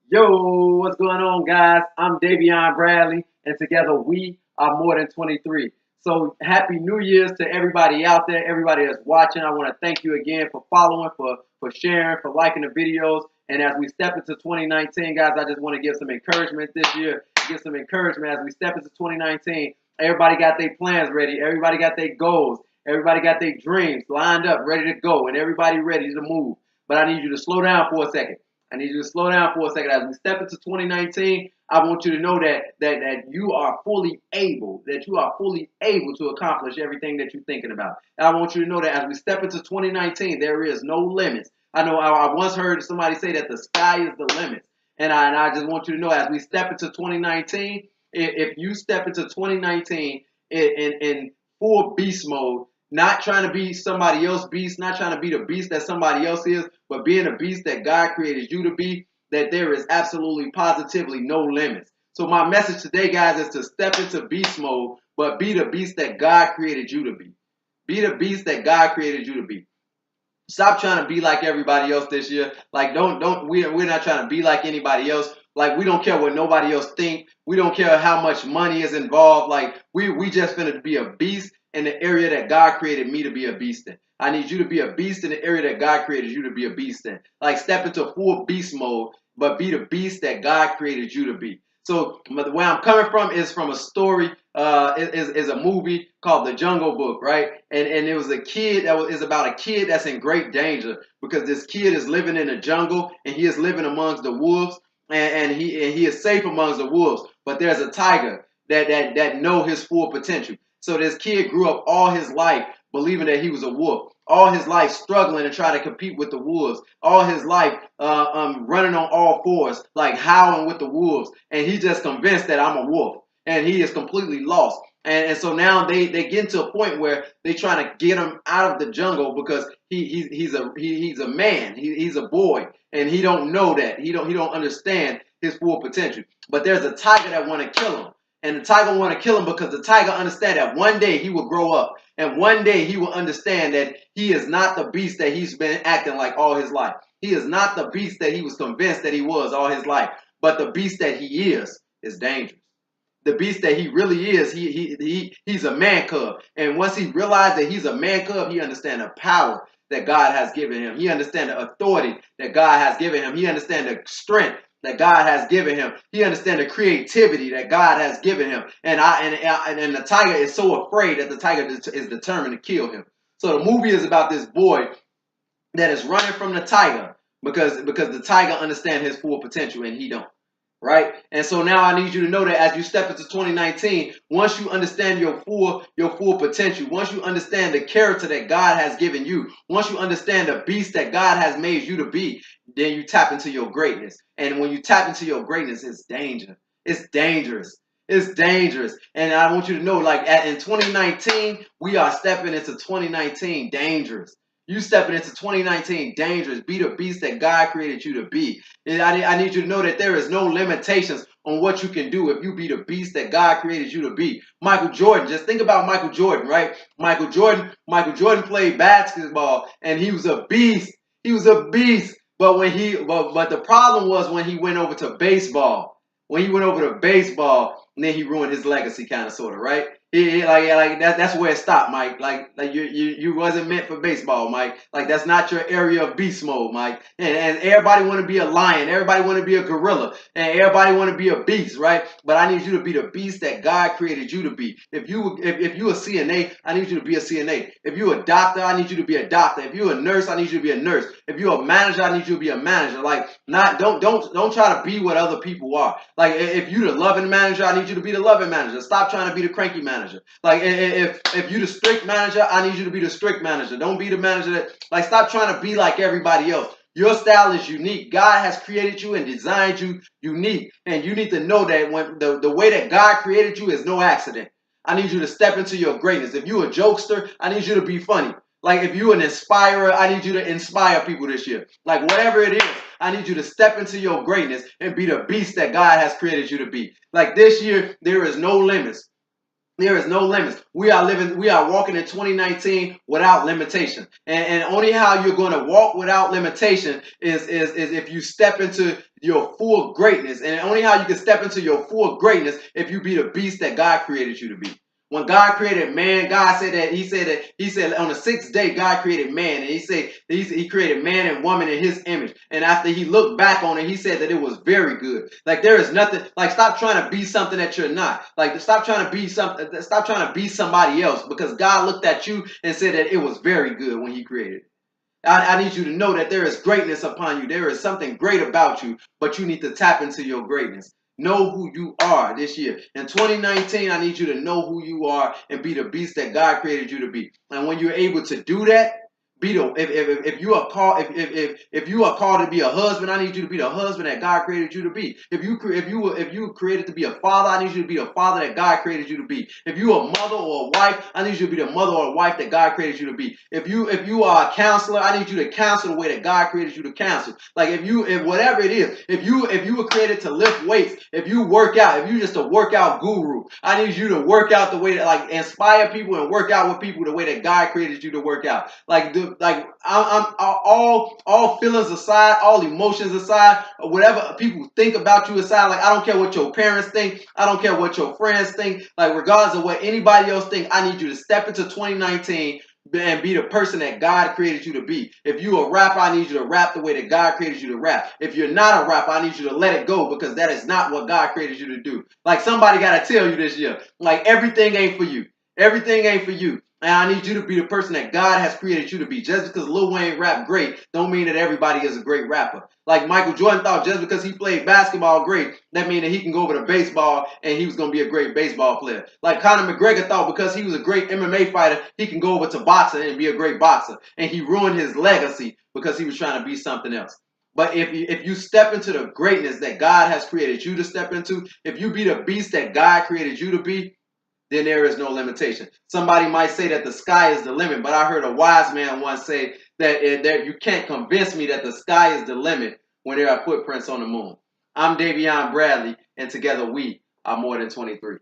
Yo, what's going on, guys? I'm Daveyon Bradley, and together we are more than 23. So, happy New Year's to everybody out there, everybody that's watching. I want to thank you again for following, for sharing, for liking the videos. And as we step into 2019, guys, I just want to give some encouragement this year. Give some encouragement as we step into 2019. Everybody got their plans ready. Everybody got their goals. Everybody got their dreams lined up, ready to go, and everybody ready to move. But I need you to slow down for a second. I need you to slow down for a second. As we step into 2019, I want you to know that you are fully able, to accomplish everything that you're thinking about. And I want you to know that as we step into 2019, there is no limits. I know I once heard somebody say that the sky is the limit. And I just want you to know as we step into 2019, if you step into 2019 in full beast mode, not trying to be somebody else's beast, not trying to be the beast that somebody else is, but being a beast that God created you to be, that there is absolutely positively no limits. So my message today, guys, is to step into beast mode, but be the beast that God created you to be. Be the beast that God created you to be. Stop trying to be like everybody else this year. Like we're not trying to be like anybody else. Like we don't care what nobody else think. We don't care how much money is involved. Like we just finna be a beast in the area that God created me to be a beast in. I need you to be a beast in the area that God created you to be a beast in. Like step into full beast mode, but be the beast that God created you to be. So where I'm coming from is from a story, is a movie called The Jungle Book, right? And it was a kid is about a kid that's in great danger because this kid is living in the jungle and he is living amongst the wolves and he is safe amongst the wolves. But there's a tiger that know his full potential. So this kid grew up all his life believing that he was a wolf. All his life struggling to try to compete with the wolves. All his life running on all fours, like howling with the wolves. And he's just convinced that I'm a wolf. And he is completely lost. And so now they get to a point where they trying to get him out of the jungle because he's a man. He's a boy. And he don't know that. He don't understand his full potential. But there's a tiger that want to kill him. And the tiger want to kill him because the tiger understand that one day he will grow up. And one day he will understand that he is not the beast that he's been acting like all his life. He is not the beast that he was convinced that he was all his life. But the beast that he is dangerous. The beast that he really is, he's a man cub. And once he realized that he's a man cub, he understands the power that God has given him. He understands the authority that God has given him. He understands the strength that God has given him. He understands the creativity that God has given him. And the tiger is so afraid that the tiger is determined to kill him. So the movie is about this boy that is running from the tiger because the tiger understands his full potential and he don't. Right? And so now I need you to know that as you step into 2019, once you understand your full potential, once you understand the character that God has given you, once you understand the beast that God has made you to be, then you tap into your greatness. And when you tap into your greatness, it's danger. It's dangerous. It's dangerous. And I want you to know, like in 2019, we are stepping into 2019 dangerous. You stepping into 2019 dangerous. Be the beast that God created you to be. And I need you to know that there is no limitations on what you can do if you be the beast that God created you to be. Michael Jordan, just think about Michael Jordan, right? Michael Jordan played basketball and he was a beast. He was a beast. But but the problem was when he went over to baseball. When he went over to baseball, and then he ruined his legacy, kind of, sort of, right? That's where it stopped, Mike. Like you wasn't meant for baseball, Mike. Like that's not your area of beast mode, Mike. And everybody want to be a lion, everybody want to be a gorilla, and everybody want to be a beast, right? But I need you to be the beast that God created you to be. If you a CNA, I need you to be a CNA. If you a doctor, I need you to be a doctor. If you a nurse, I need you to be a nurse. If you a manager, I need you to be a manager. Like don't try to be what other people are. Like if you the loving manager, I need you to be the loving manager. Stop trying to be the cranky manager. Like if you the strict manager, I need you to be the strict manager. Don't be the manager that stop trying to be like everybody else. Your style is unique. God has created you and designed you unique. And you need to know that when the way that God created you is no accident. I need you to step into your greatness. If you a jokester, I need you to be funny. Like if you an inspirer, I need you to inspire people this year. Like whatever it is, I need you to step into your greatness and be the beast that God has created you to be. Like this year, there is no limits. There is no limits. We are walking in 2019 without limitation. And only how you're going to walk without limitation is if you step into your full greatness. And only how you can step into your full greatness if you be the beast that God created you to be. When God created man, God said that he said on the sixth day God created man, and he created man and woman in his image. And after he looked back on it, he said that it was very good. Like there is nothing, like stop trying to be something that you're not. Like stop trying to be something, stop trying to be somebody else, because God looked at you and said that it was very good when he created. I need you to know that there is greatness upon you. There is something great about you, but you need to tap into your greatness. Know who you are this year. In 2019, I need you to know who you are and be the beast that God created you to be. And when you're able to do that, be the if you are called if you are called to be a husband, I need you to be the husband that God created you to be. If you were created to be a father, I need you to be the father that God created you to be. If you are a mother or a wife, I need you to be the mother or a wife that God created you to be. If you are a counselor, I need you to counsel the way that God created you to counsel. Like if whatever it is, if you were created to lift weights, if you work out, if you just a workout guru, I need you to work out the way that, like, inspire people and work out with people the way that God created you to work out. I'm all feelings aside, all emotions aside, whatever people think about you aside. Like I don't care what your parents think, I don't care what your friends think. Like regardless of what anybody else think, I need you to step into 2019 and be the person that God created you to be. If you a rapper, I need you to rap the way that God created you to rap. If you're not a rapper, I need you to let it go, because that is not what God created you to do. Like somebody got to tell you this year, like everything ain't for you. Everything ain't for you. And I need you to be the person that God has created you to be. Just because Lil Wayne rap great, don't mean that everybody is a great rapper. Like Michael Jordan thought just because he played basketball great, that means that he can go over to baseball and he was going to be a great baseball player. Like Conor McGregor thought because he was a great MMA fighter, he can go over to boxing and be a great boxer. And he ruined his legacy because he was trying to be something else. But if you step into the greatness that God has created you to step into, if you be the beast that God created you to be, then there is no limitation. Somebody might say that the sky is the limit, but I heard a wise man once say that you can't convince me that the sky is the limit when there are footprints on the moon. I'm Daveyon Bradley, and together we are more than 23.